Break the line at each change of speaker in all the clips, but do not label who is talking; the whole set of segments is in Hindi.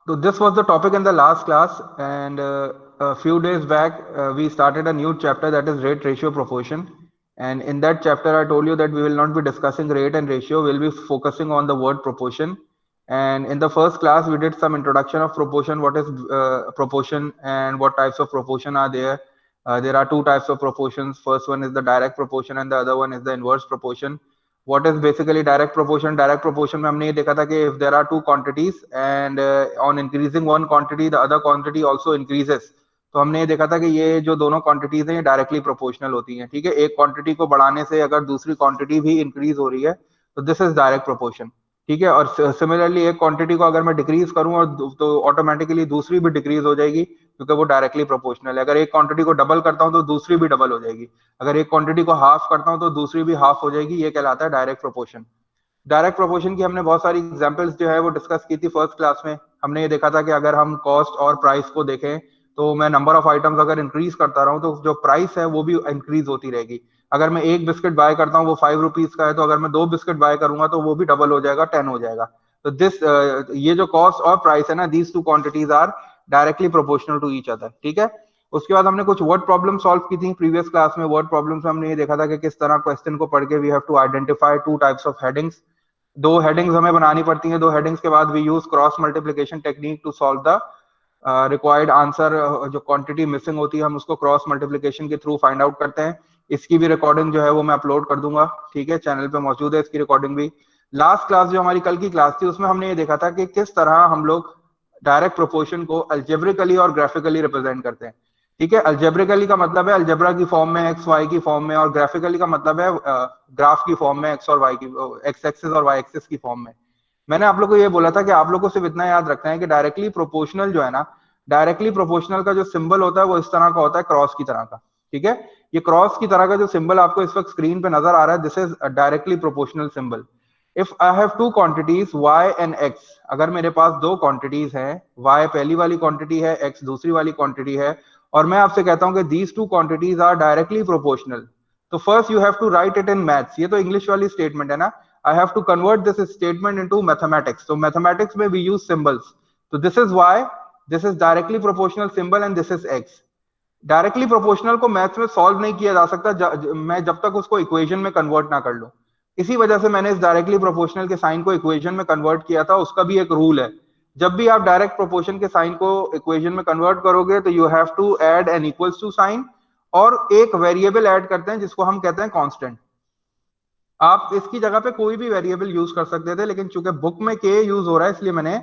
So this was the topic in the last class, and a few days back we started a new chapter, that is rate, ratio, proportion. And in that chapter, I told you that we will not be discussing rate and ratio. We'll be focusing on the word proportion. And in the first class, we did some introduction of proportion. What is proportion and what types of proportion are there? There are two types of proportions. First one is the direct proportion, and the other one is the inverse proportion. What is basically direct proportion? Direct proportion में हमने ये देखा था कि if there are two quantities and on increasing one quantity the other quantity also increases, तो हमने ये देखा था कि ये जो दोनों क्वांटिटीज हैं ये डायरेक्टली प्रोपोर्शनल होती हैं। ठीक है, एक क्वांटिटी को बढ़ाने से अगर दूसरी क्वांटिटी भी इंक्रीज हो रही है तो दिस इज डायरेक्ट प्रोपोर्शन। ठीक है, और सिमिलरली एक क्वांटिटी को अगर मैं डिक्रीज करूं और तो ऑटोमेटिकली दूसरी भी डिक्रीज हो जाएगी क्योंकि वो डायरेक्टली प्रोपोर्शनल है। अगर एक क्वांटिटी को डबल करता हूं तो दूसरी भी डबल हो जाएगी, अगर एक क्वांटिटी को हाफ करता हूं तो दूसरी भी हाफ हो जाएगी। ये कहलाता है डायरेक्ट प्रोपोर्शन। डायरेक्ट प्रोपोर्शन की हमने बहुत सारी एग्जांपल्स जो है वो डिस्कस की थी फर्स्ट क्लास में। हमने ये देखा था कि अगर हम कॉस्ट और प्राइस को देखें तो मैं नंबर ऑफ आइटम्स अगर इंक्रीज करता रहूं तो जो प्राइस है वो भी इंक्रीज होती रहेगी। अगर मैं एक बिस्किट बाय करता हूँ वो 5 रुपीज का है, तो अगर मैं दो बिस्किट बाय करूंगा तो वो भी डबल हो जाएगा, 10 हो जाएगा। तो दिस ये जो कॉस्ट और प्राइस है ना, these two quantities are directly proportional to each other. ठीक है, उसके बाद हमने कुछ वर्ड प्रॉब्लम सॉल्व की थी प्रीवियस क्लास में। वर्ड प्रॉब्लम्स में हमने ये देखा था कि किस तरह क्वेश्चन को पढ़ के we have to identify two types of headings. दो हेडिंग्स हमें बनानी पड़ती हैं, दो हेडिंग्स के बाद we use cross multiplication technique to solve the required answer. जो क्वांटिटी मिसिंग होती है हम उसको क्रॉस मल्टीप्लिकेशन के थ्रू फाइंड आउट करते हैं। इसकी भी रिकॉर्डिंग जो है वो मैं अपलोड कर दूंगा। ठीक है, चैनल पे मौजूद है इसकी रिकॉर्डिंग भी। लास्ट क्लास जो हमारी कल की क्लास थी उसमें हमने ये देखा था कि किस तरह हम लोग डायरेक्ट प्रोपोर्शन को अल्जेब्रिकली और ग्राफिकली रिप्रेजेंट करते हैं। ठीक है, अल्जेब्रिकली का मतलब है अल्जेब्रा की फॉर्म में, एक्स वाई की फॉर्म में, और ग्राफिकली का मतलब है ग्राफ की फॉर्म में, एक्स और वाई की, एक्स एक्सिस और वाई एक्सिस की फॉर्म में। मैंने आप लोग को ये बोला था कि आप लोग को सिर्फ इतना याद रखना है कि डायरेक्टली प्रोपोर्शनल जो है ना, डायरेक्टली प्रोपोर्शनल का जो सिंबल होता है वो इस तरह का होता है, क्रॉस की तरह का। ठीक है, ये क्रॉस की तरह का जो सिंबल आपको इस वक्त स्क्रीन पे नजर आ रहा है, this is directly proportional symbol. If I have two quantities y and x, अगर मेरे पास दो क्वांटिटीज हैं, y पहली वाली क्वांटिटी है, x दूसरी वाली क्वांटिटी है, और मैं आपसे कहता हूं कि these two quantities are directly proportional, तो first you have to write it in maths. ये तो इंग्लिश वाली स्टेटमेंट है ना, I have to convert this statement into mathematics. तो मैथमेटिक्स में वी यूज सिंबल्स, तो this is y, this is directly proportional symbol, and this is x। Directly proportional को मैथ्स में सॉल्व नहीं किया जा सकता मैं जब तक उसको इक्वेशन में कन्वर्ट ना कर लूं। इसी वजह से मैंने इस डायरेक्टली प्रोपोर्शनल के साइन को इक्वेशन में कन्वर्ट किया था। उसका भी एक रूल है, जब भी आप डायरेक्ट प्रोपोर्शन के साइन को इक्वेशन में कन्वर्ट करोगे तो you have to add an equals to sign, और एक वेरिएबल ऐड करते हैं जिसको हम कहते हैं कांस्टेंट। आप इसकी जगह पे कोई भी वेरिएबल यूज कर सकते थे, लेकिन चूंकि बुक में के यूज हो रहा है इसलिए मैंने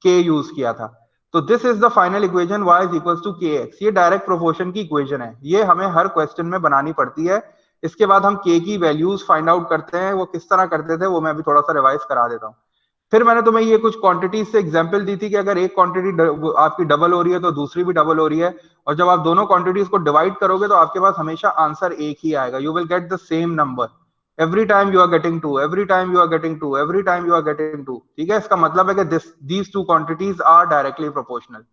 के यूज किया था। तो this is the final equation, y is equals to k x. ये डायरेक्ट प्रोपोर्शन की इक्वेशन है, ये हमें हर क्वेश्चन में बनानी पड़ती है। इसके बाद हम के की वैल्यूज फाइंड आउट करते हैं। वो किस तरह करते थे वो मैं अभी थोड़ा सा रिवाइज करा देता हूँ। फिर मैंने तुम्हें ये कुछ क्वांटिटीज से एग्जांपल दी थी कि अगर एक क्वांटिटी आपकी डबल हो रही है तो दूसरी भी डबल हो रही है, और जब आप दोनों क्वांटिटीज को डिवाइड करोगे तो आपके पास हमेशा आंसर एक ही आएगा। You will get the same number every time you are getting 2, every time you are getting 2, every time you are getting 2। ठीक है, इसका मतलब है कि these two quantities are directly proportional।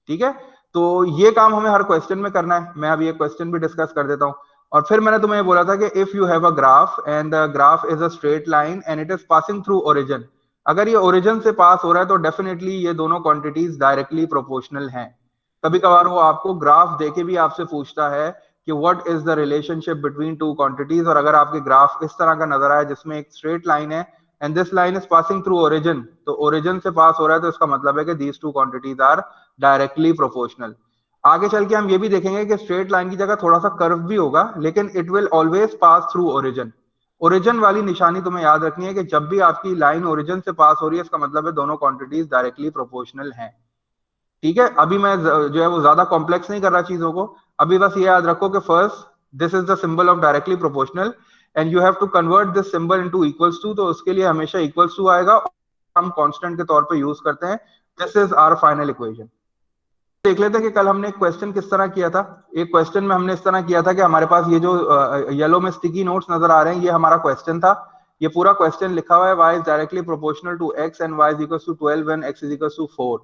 ठीक है, तो ये काम हमें हर क्वेश्चन में करना है। मैं अभी एक क्वेश्चन भी डिस्कस कर देता हूं। और फिर मैंने तुम्हें बोला था कि if you have a graph and the graph is a straight line and it is passing through origin, अगर ये ओरिजिन से पास हो रहा है तो डेफिनेटली ये दोनों क्वांटिटीज डायरेक्टली प्रोपोर्शनल हैं। कभी कभार वो आपको ग्राफ देके भी आपसे पूछता है कि what is the relationship between two quantities, और अगर आपके ग्राफ इस तरह का नजर आए जिसमें एक स्ट्रेट लाइन है and this line is passing through origin, तो ओरिजिन से पास हो रहा है तो इसका मतलब है कि these two quantities are directly proportional. आगे चल के हम ये भी देखेंगे कि स्ट्रेट लाइन की जगह थोड़ा सा कर्व भी होगा, लेकिन it will always pass through origin. Origin वाली निशानी तुम्हें याद रखनी है कि जब भी आपकी लाइन ओरिजिन से पास हो रही है इसका मतलब है दोनों क्वांटिटीज डायरेक्टली प्रोपोर्शनल हैं। ठीक है, अभी मैं जो है वो ज्यादा कॉम्प्लेक्स नहीं कर रहा चीजों को। अभी बस ये याद रखो कि first this is the symbol of directly proportional and you have to convert this symbol into equals to, तो उसके लिए हमेशा इक्वल्स टू आएगा, हम कांस्टेंट के तौर पे यूज करते हैं। This is our final equation. देख लेते हैं कि कल हमने एक क्वेश्चन किस तरह किया था। एक क्वेश्चन में हमने इस तरह किया था कि हमारे पास ये जो येलो में स्टिकी नोट्स नजर आ रहे हैं ये हमारा क्वेश्चन था। ये पूरा क्वेश्चन लिखा हुआ है y is directly proportional to x and y is equal to 12 when x is equal to 4।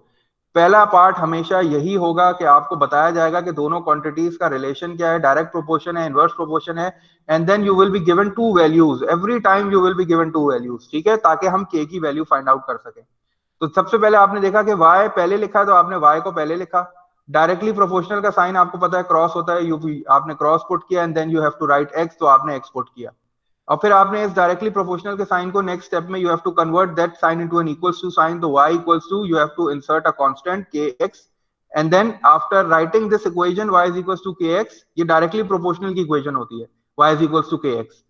पहला पार्ट हमेशा यही होगा कि आपको बताया जाएगा कि दोनों क्वांटिटीज का रिलेशन क्या है, डायरेक्ट प्रोपोर्शन है, इनवर्स प्रोपोर्शन है, and then you will be given two values. Every time you will be given two values. ठीक है, ताकि हम k की वैल्यू फाइंड आउट कर सकें। तो सबसे पहले आपने देखा कि y पहले लिखा है तो आपने y को पहले लिखा। डायरेक्टली प्रोपोर्शनल का साइन आपको पता है क्रॉस होता है, यूपी आपने क्रॉस पुट किया and then you have to write x, तो आपने x पुट किया। और फिर आपने इस डायरेक्टली प्रोपोर्शनल के साइन को नेक्स्ट स्टेप में you have to convert that sign into an equals to sign, तो y equals to you have to insert a constant kx and then after writing this equation y is equals to kx, ये डायरेक्टली प्रोपोर्शनल की इक्वेशन होती है y is equals to kx।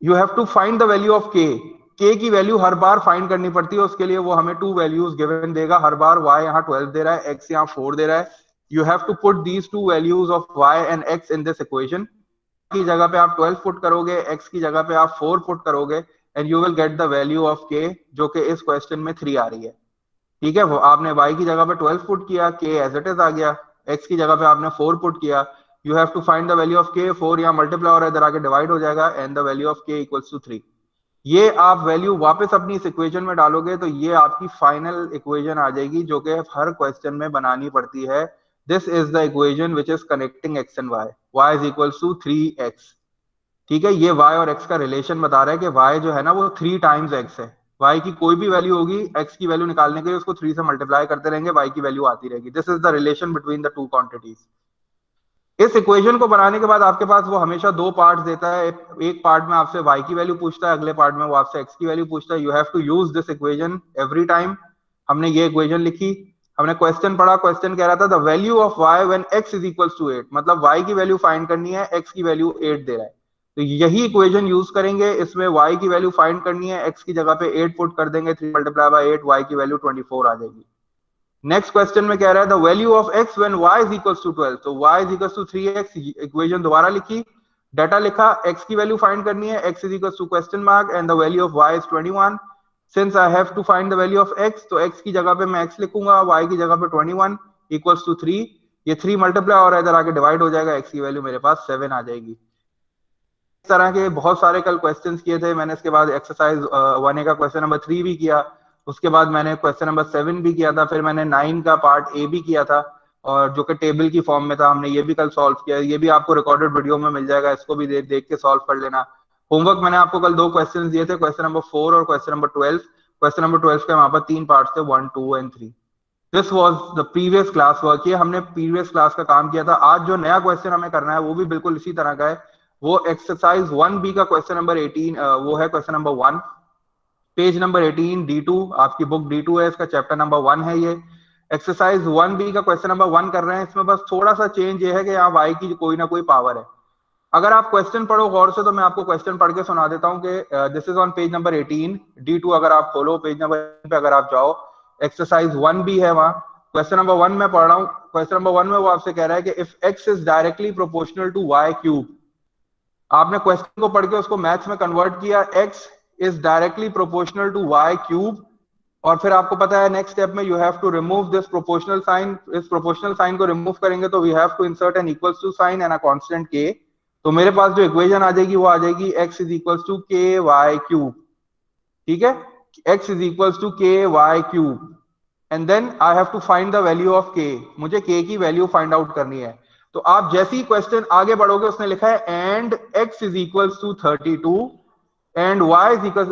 You have to find the value of k की वैल्यू हर बार फाइंड करनी पड़ती है, उसके लिए वो हमें टू वैल्यूज गिवन देगा हर बार। y यहाँ 12 दे रहा है, x यहाँ 4 दे रहा है। You have to put these two values of y and x in this equation. की जगह पे आप 12 पुट करोगे, x की जगह पे आप 4 पुट करोगे and you will get the value of k, जो कि इस क्वेश्चन में 3 आ रही है। ठीक है, वो आपने y की जगह पे 12 पुट किया, k एज इट इज आ गया। x की जगह पे आपने 4 पुट किया, you have to find the value of k। 4 यहाँ मल्टीप्लाई हो रहा है, इधर आके डिवाइड हो जाएगा and the value of k equals to 3। ये आप वैल्यू वापस अपनी इस इक्वेशन में डालोगे तो ये आपकी फाइनल इक्वेशन आ जाएगी, जो कि हर क्वेश्चन में बनानी पड़ती है। This is the equation which is connecting x and y is equals to 3x। ठीक है, ये y और x का रिलेशन बता रहा है कि y जो है ना वो 3 टाइम्स x है। y की कोई भी वैल्यू होगी, x की वैल्यू निकालने के लिए उसको 3 से मल्टीप्लाई करते रहेंगे, y की वैल्यू आती रहेगी। This is the relation between the two quantities. इस इक्वेशन को बनाने के बाद आपके पास वो हमेशा दो पार्ट्स देता है। एक पार्ट में आपसे y की वैल्यू पूछता है, अगले पार्ट में वो आपसे x की वैल्यू पूछता है। You have to use this equation every time. हमने ये इक्वेशन लिखी, हमने क्वेश्चन पढ़ा। क्वेश्चन कह रहा था the value of y when x is equals to 8, मतलब y की वैल्यू फाइंड करनी है, x की वैल्यू 8 दे रहा है, तो यही इक्वेशन यूज करेंगे। इसमें y की वैल्यू फाइंड करनी है, x की जगह पे 8 पुट कर देंगे, 3 मल्टीप्लाई बाय 8, y की वैल्यू 24 आ जाएगी। नेक्स्ट क्वेश्चन में कह रहा है the value of x when y is equals to 12, तो y is equals to 3x। Equation दोबारा लिखी, डाटा लिखा, x की वैल्यू फाइंड करनी है, x is equals to question mark and the value of y is 21। Since I have to find the value of x, तो x की जगह पे मैं x लिखूंगा, y की जगह पे 21 इक्वल्स टू 3। ये 3 मल्टीप्लाई और इधर आके डिवाइड हो जाएगा, x की वैल्यू मेरे पास 7 आ जाएगी। इस तरह के बहुत सारे कल क्वेश्चंस किए थे मैंने। इसके बाद एक्सरसाइज 1A का क्वेश्चन नंबर 3 भी किया, उसके बाद मैंने क्वेश्चन नंबर 7 भी किया था, फिर मैंने 9 का पार्ट ए भी किया था, और जो कि टेबल की फॉर्म में था, हमने ये भी कल सॉल्व किया। ये भी आपको रिकॉर्डेड वीडियो में मिल जाएगा, इसको भी देख के सॉल्व कर लेना। होमवर्क मैंने आपको कल दो क्वेश्चन दिए थे, क्वेश्चन नंबर 4 और क्वेश्चन नंबर 12। क्वेश्चन नंबर 12 के वहां पर 3 पार्ट थे, 1, 2 and 3। This was the previous class work. ये हमने प्रीवियस क्लास का काम किया था। आज जो नया क्वेश्चन हमें करना है वो भी बिल्कुल इसी तरह का है। वो एक्सरसाइज 1B का क्वेश्चन नंबर 18, वो है question number 1, page number 18, D2। आपकी बुक D2 है, इसका चैप्टर नंबर 1 है ये। एक्सरसाइज 1B का क्वेश्चन नंबर 1 कर रहे हैं। इसमें बस थोड़ा सा चेंज ये है कि यहाँ y की कोई ना कोई पावर है। अगर आप क्वेश्चन पढ़ो गौर से तो मैं आपको क्वेश्चन पढ़ के सुना देता हूँ कि this is on page number 18, D2। अगर आप खोलो पेज नंबर पे, अगर आप जाओ, एक्सरसाइज 1B है वहां। क्वेश्चन नंबर 1 में पढ़ रहा हूँ। क्वेश्चन नंबर 1 में वो आपसे कह रहा है कि if x is directly proportional to y cube. आपने क्वेश्चन को पढ़ के उसको मैथ्स में कन्वर्ट किया, x is directly proportional to y cube. और फिर आपको पता है नेक्स्ट स्टेप में you have to remove this proportional sign. इस प्रोपोर्शनल साइन को रिमूव करेंगे तो we have to insert an equals to sign and a constant k। तो मेरे पास जो इक्वेशन आ जाएगी वो आ जाएगी x is equals to k y cube. ठीक है, x is equals to k y cube and then I have to find the value of k। मुझे k की वैल्यू फाइंड आउट करनी है। तो आप जैसे ही क्वेश्चन आगे बढ़ोगे, उसने लिखा है and x is equals to 32 and y is equal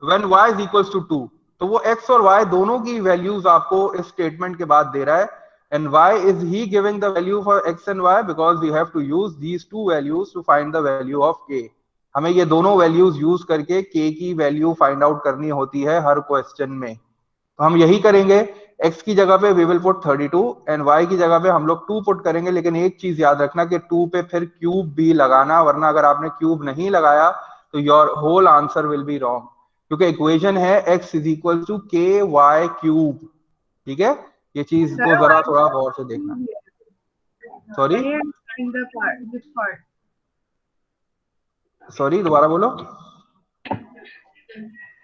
when y is equals to 2। तो वो x और y दोनों की वैल्यूज आपको इस स्टेटमेंट के बाद दे रहा है। and why is he giving the value for x and y? Because we have to use these two values to find the value of k। हमें ये दोनों वैल्यूज यूज करके k की वैल्यू फाइंड आउट करनी होती है हर क्वेश्चन में। तो हम यही करेंगे। x की जगह पे we will put 32 and y की जगह पे हम लोग 2 पुट करेंगे। लेकिन एक चीज याद रखना कि 2 पे फिर क्यूब भी लगाना, वरना अगर आपने क्यूब नहीं लगाया तो your whole answer will be wrong, क्योंकि इक्वेशन है x is equal to k y cube. ठीक है, ये चीज को जरा थोड़ा गौर से देखना। सॉरी सॉरी, दोबारा बोलो।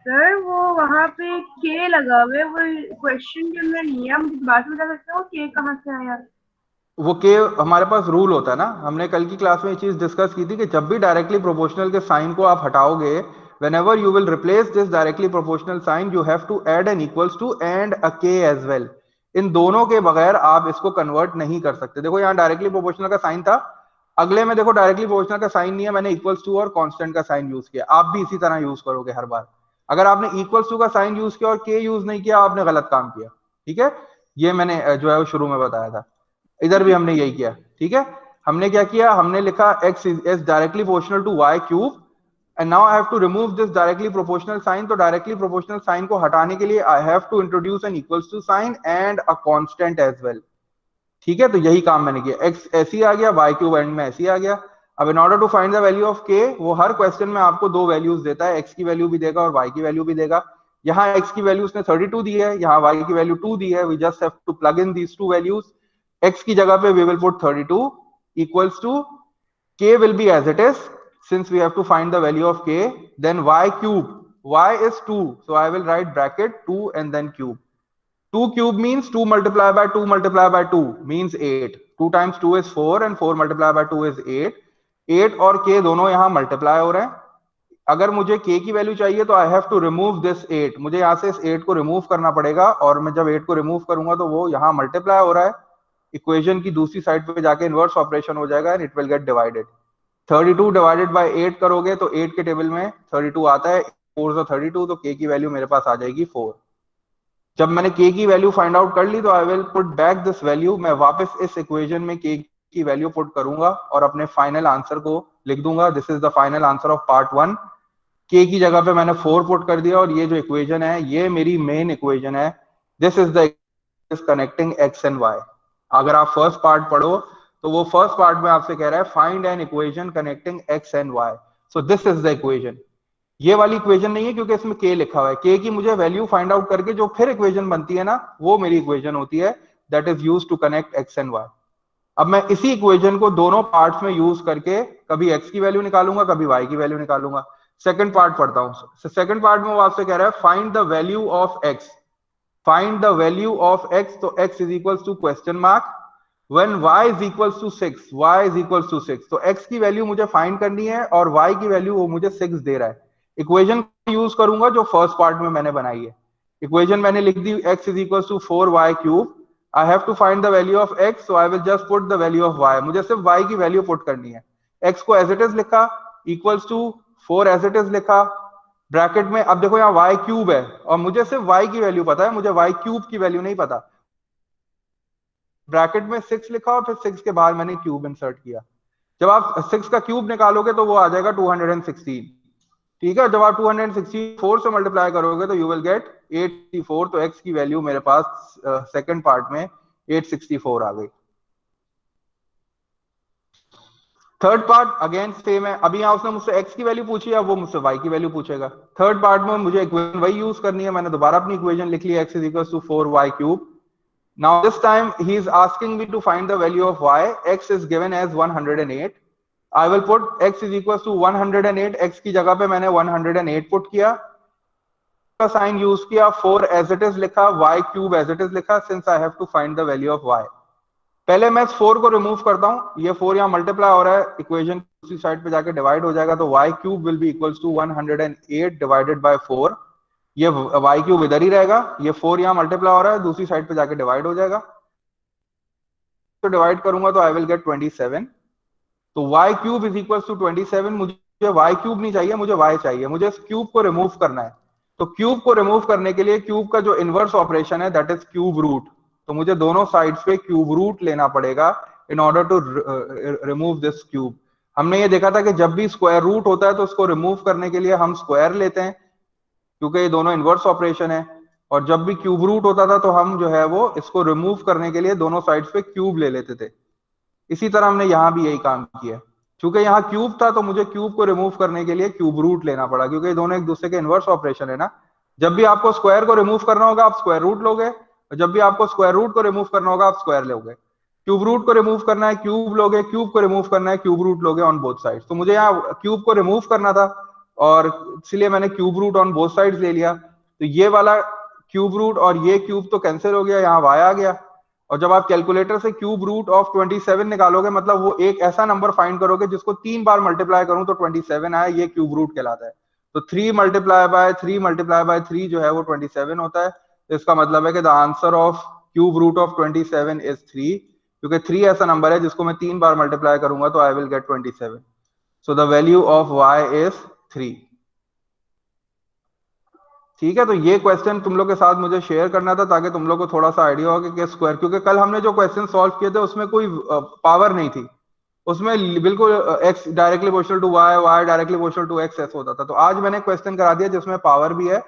सर वो वहाँ पे के लगा हुआ है, वो क्वेश्चन के अंदर नहीं है। मुझे बात बता सकते हो के कहाँ से आया?
वो के हमारे पास रूल होता है ना, हमने कल की क्लास में ये चीज डिस्कस की थी कि जब भी डायरेक्टली प्रोपोर्शनल के साइन को आप हटाओगे, whenever you will replace this directly proportional sign you have to add an equals to and a k as well। इन दोनों के बगैर आप इसको कन्वर्ट नहीं कर सकते। देखो यहाँ डायरेक्टली प्रोपोर्शनल का साइन था, अगले में देखो डायरेक्टली प्रोपोर्शनल का साइन नहीं है, मैंने इक्वल्स टू और कांस्टेंट का साइन यूज किया। आप भी इसी तरह यूज करोगे हर बार। अगर आपने इक्वल्स टू का साइन यूज किया और के यूज नहीं किया, आपने गलत काम किया। ठीक है, ये मैंने जो है वो शुरू में बताया था। इधर भी हमने यही किया। ठीक है, हमने क्या किया, हमने लिखा x is directly proportional to y cube and now I have to remove this directly proportional sign। तो directly proportional sign को हटाने के लिए I have to introduce an equals to sign and a constant as well। ठीक है, तो यही काम मैंने किया, x ऐसे ही आ गया, y क्यूब एंड में ऐसे ही आ गया। अब in order to find the value of k, वो हर क्वेश्चन में आपको दो वैल्यूज देता है, x की वैल्यू भी देगा और y की वैल्यू भी देगा। यहाँ x की वैल्यू उसने 32 दी है, यहाँ y की वैल्यू 2 दी है। We just have to plug in these two values. x की जगह पे we will put 32 equals to k will be as it is since we have to find the value of k, then y cube, y is 2, so I will write bracket 2 and then cube। 2 cube means 2 multiplied by 2 multiplied by 2 means 8। 2 times 2 is 4 and 4 multiplied by 2 is 8। 8 और k दोनों यहां मल्टीप्लाई हो रहे हैं। अगर मुझे k की वैल्यू चाहिए तो I have to remove this 8। मुझे यहां से इस 8 को रिमूव करना पड़ेगा और मैं जब 8 को रिमूव करूंगा तो वो यहां मल्टीप्लाई हो रहा है, इक्वेशन की दूसरी साइड पे जाके इनवर्स ऑपरेशन हो जाएगा and it will get divided. 32 divided by 8 करोगे तो 8 के टेबल में 32 आता है, 4 32, तो k की वैल्यू मेरे पास आ जाएगी 4। जब मैंने k की वैल्यू फाइंड आउट कर ली तो I will put back this value. मैं वापस इस इक्वेशन में k की वैल्यू पुट करूंगा और अपने फाइनल आंसर को लिख दूंगा। This is the final answer of part 1। k की जगह पे मैंने 4 पुट कर दिया और ये जो इक्वेशन है ये मेरी मेन इक्वेशन है। This is the connecting x and y। अगर आप फर्स्ट पार्ट पढ़ो तो वो फर्स्ट पार्ट में आपसे कह रहा है find an equation connecting x and y। So this is the equation. ये वाली इक्वेशन नहीं है क्योंकि इसमें k लिखा हुआ है। k की मुझे वैल्यू फाइंड आउट करके जो फिर इक्वेशन बनती है ना, वो मेरी इक्वेशन होती है, that is used to connect x and y। अब मैं इसी इक्वेशन को दोनों पार्ट्स में यूज करके कभी x की वैल्यू निकालूंगा, कभी y की वैल्यू निकालूंगा। सेकंड पार्ट पढ़ता हूं। सेकंड पार्ट में वो आपसे कह रहा है find the value of x। Find the value of x, तो x is equals to question mark when y is equals to 6, y is equals to 6। तो x की वैल्यू मुझे फाइंड करनी है और y की वैल्यू वो मुझे 6 दे रहा है। इक्वेशन यूज करूंगा जो फर्स्ट पार्ट में मैंने बनाई है। इक्वेशन मैंने लिख दी x is equals to 4y cube। I have to find the value of x, so I will just put the value of y। मुझे सिर्फ y की वैल्यू पुट करनी है। x को as it is लिखा, equals to 4 as it is लिखा, ब्रैकेट में। अब देखो यहाँ y क्यूब है और मुझे सिर्फ y की वैल्यू पता है, मुझे y क्यूब की वैल्यू नहीं पता। ब्रैकेट में 6 लिखा और फिर 6 के बाद मैंने क्यूब इंसर्ट किया। जब आप 6 का क्यूब निकालोगे तो वो आ जाएगा 216। ठीक है, जब आप 264 से मल्टीप्लाई करोगे तो यू विल गेट 864। तो x की वैल्यू मेरे पास सेकंड पार्ट में 864 आ गई। थर्ड पार्ट अगेन सेम है। अभी यहाँ उसने मुझसे x की वैल्यू पूछी है, अब वो मुझसे y की वैल्यू पूछेगा। थर्ड पार्ट में मुझे इक्वेशन वही यूज करनी है। मैंने दोबारा अपनी इक्वेशन लिख ली, x is equal to 4y cube. Now this time he is asking me to find the value of y. X is given as 108। I will put x is equals to 108। x की जगह पे मैंने 108 पुट किया, साइन यूज किया, 4 as it is लिखा, y cube as it is लिखा, since I have to find the value of y। पहले मैं इस 4 को रिमूव करता हूं। ये 4 यहाँ मल्टीप्लाई हो रहा है, इक्वेशन दूसरी साइड पे जाके डिवाइड हो जाएगा, तो y cube will be equals to 108 divided by 4। ये y क्यूब इधर ही रहेगा, ये 4 यहाँ मल्टीप्लाई हो रहा है, दूसरी साइड पे जाके डिवाइड हो जाएगा। तो डिवाइड करूंगा तो आई विल गेट 27। तो y cube is equal to 27। मुझे y क्यूब नहीं चाहिए, मुझे y चाहिए। मुझे इस क्यूब को रिमूव करना है। तो क्यूब को रिमूव करने के लिए क्यूब का जो इनवर्स ऑपरेशन है दैट इज क्यूब रूट। तो मुझे दोनों साइड्स पे क्यूब रूट लेना पड़ेगा in order to remove this cube. हमने ये देखा था कि जब भी स्क्वायर रूट होता है तो उसको रिमूव करने के लिए हम स्क्वायर लेते हैं क्योंकि ये दोनों इनवर्स ऑपरेशन है, और जब भी क्यूब रूट होता था तो हम जो है वो इसको रिमूव करने के लिए दोनों साइड्स पे क्यूब ले लेते थे। इसी तरह हमने यहां भी यही काम किया। क्योंकि यहाँ क्यूब था तो मुझे क्यूब को रिमूव करने के लिए क्यूब रूट लेना पड़ा, क्योंकि दोनों एक दूसरे के इनवर्स ऑपरेशन है ना। जब भी आपको स्क्वायर को रिमूव करना होगा आप स्क्वायर रूट लोगे, और जब भी आपको स्क्वायर रूट को रिमूव करना होगा आप स्क्वायर लोगे। क्यूब रूट को रिमूव करना है क्यूब लोगे, क्यूब को रिमूव करना है क्यूब रूट लोगे ऑन बोथ साइड। तो मुझे यहाँ क्यूब को रिमूव करना था और इसलिए मैंने cube root on both side ले लिया। तो ये वाला क्यूब रूट और ये क्यूब तो कैंसिल हो गया, यहाँ y आ गया। और जब आप कैलकुलेटर से क्यूब रूट ऑफ 27 निकालोगे, मतलब वो एक ऐसा नंबर फाइंड करोगे जिसको 3 बार मल्टीप्लाई करूं तो 27 आए, ये क्यूब रूट कहलाता है। तो 3 मल्टीप्लाई बाय 3 मल्टीप्लाई बाय 3 जो है वो 27 होता है। तो इसका मतलब है कि the answer of cube root of 27 is 3, क्योंकि 3 ऐसा नंबर है जिसको मैं 3 बार मल्टीप्लाई करूंगा तो I will get 27। So the value of y is 3। ठीक है, तो ये क्वेश्चन तुम लोग के साथ मुझे शेयर करना था ताकि तुम लोग को थोड़ा सा आइडिया हो कि स्क्वायर, क्योंकि कल हमने जो क्वेश्चन सॉल्व किए थे उसमें कोई पावर नहीं थी, उसमें बिल्कुल x directly proportional to y, y directly proportional to x ऐसा होता था। तो आज मैंने क्वेश्चन करा दिया जिसमें पावर भी है,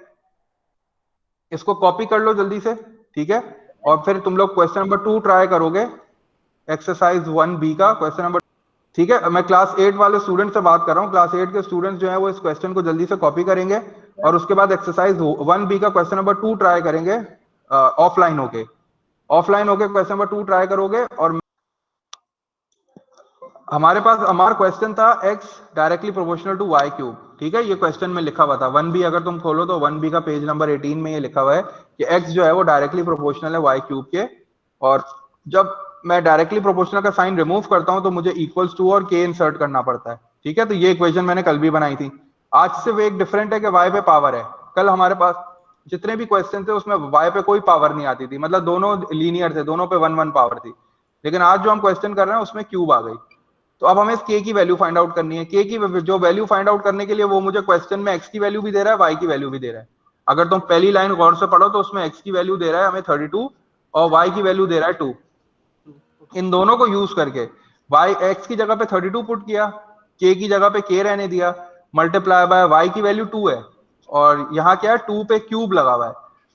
इसको कॉपी कर लो जल्दी से, ठीक है। और फिर तुम लोग क्वेश्चन नंबर 2 ट्राई करोगे, एक्सरसाइज 1B का क्वेश्चन नंबर, ठीक है। मैं क्लास 8 वाले स्टूडेंट से बात कर रहा हूँ, क्लास 8 के स्टूडेंट्स जो है वो इस क्वेश्चन को जल्दी से कॉपी करेंगे और उसके बाद एक्सरसाइज 1B का क्वेश्चन नंबर 2 ट्राई करेंगे ऑफलाइन होके। ऑफलाइन होके क्वेश्चन नंबर 2 ट्राई करोगे। और हमारा क्वेश्चन था x directly proportional to y cube, ठीक है। ये क्वेश्चन में लिखा हुआ था 1B, अगर तुम खोलो तो 1B का पेज नंबर 18 में ये लिखा हुआ है कि x जो है वो डायरेक्टली प्रोपोर्शनल है y क्यूब के। और जब मैं डायरेक्टली प्रोपोर्शनल का साइन रिमूव करता हूं तो मुझे इक्वल्स टू और k इंसर्ट करना पड़ता है, ठीक है। तो ये इक्वेशन मैंने कल भी बनाई थी। आज सिर्फ एक डिफरेंट है कि y पे पावर है। कल हमारे पास जितने भी क्वेश्चन थे उसमें y पे कोई पावर नहीं आती थी, मतलब दोनों लीनियर थे, दोनों पे 1 1 पावर थी। लेकिन आज जो हम क्वेश्चन कर रहे हैं उसमें क्यूब आ गई। तो अब हमें इस k की वैल्यू फाइंड आउट करनी है। k की जो वैल्यू फाइंड आउट करने के लिए वो मुझे क्वेश्चन में x की वैल्यू भी दे रहा है, y की वैल्यू भी दे रहा है। अगर तुम पहली लाइन गौर से पढ़ो तो उसमें x की वैल्यू दे रहा है हमें 32 और y की वैल्यू दे रहा है 2। इन दोनों को यूज करके y x की जगह पे 32 पुट किया, k की जगह पे k रहने दिया, मल्टीप्लाई बाय y की वैल्यू 2 है और यहाँ क्या है 2 पे क्यूब लगा हुआ है,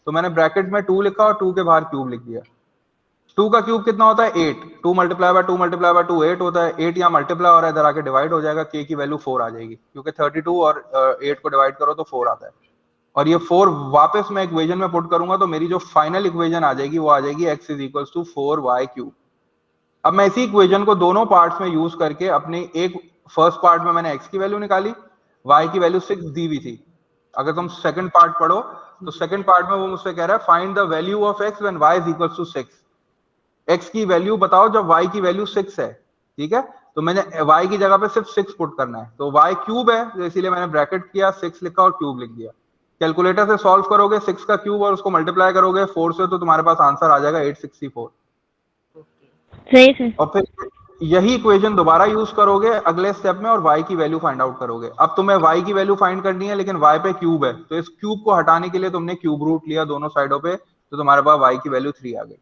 तो मैंने ब्रैकेट में 2 लिखा और 2 के बाहर क्यूब लिख दिया। 2 का क्यूब कितना होता है 8, 2 मल्टीप्लाई बाय 2 मल्टीप्लाई बाय 2 8 होता है। 8 यहाँ मल्टीप्लाई हो रहा है, इधर आके डिवाइड हो जाएगा, k की वैल्यू 4 आ जाएगी क्योंकि 32 और 8 को डिवाइड करो तो 4 आता है। और ये 4 वापस मैं इक्वेशन में पुट करूंगा तो मेरी जो फाइनल इक्वेशन आ जाएगी वो आ जाएगी x is equals to 4y cube. अब मैं इसी इक्वेशन को दोनों पार्ट्स में यूज करके अपने एक फर्स्ट पार्ट में मैंने x की वैल्यू निकाली, y की वैल्यू 6 दी हुई थी। अगर तुम सेकंड पार्ट पढ़ो तो सेकंड पार्ट में वो मुझसे कह रहा है find the value of x when y is equals to 6। x की वैल्यू बताओ जब y की वैल्यू 6 है, ठीक है। तो मैंने y की जगह पे सिर्फ 6 पुट करना है, तो y क्यूब है तो इसीलिए मैंने ब्रैकेट किया, 6 लिखा और क्यूब लिख दिया। कैलकुलेटर से सॉल्व करोगे 6 का क्यूब और उसको मल्टीप्लाई करोगे 4 से तो तुम्हारे पास आंसर आ जाएगा 864।
सही सर।
और फिर यही इक्वेशन दोबारा यूज करोगे अगले स्टेप में और y की वैल्यू फाइंड आउट करोगे। अब तुम्हें y की वैल्यू फाइंड करनी है लेकिन y पे क्यूब है, तो इस क्यूब को हटाने के लिए तुमने क्यूब रूट लिया दोनों साइडों पे, तो तुम्हारे पास y की वैल्यू 3 आ गई।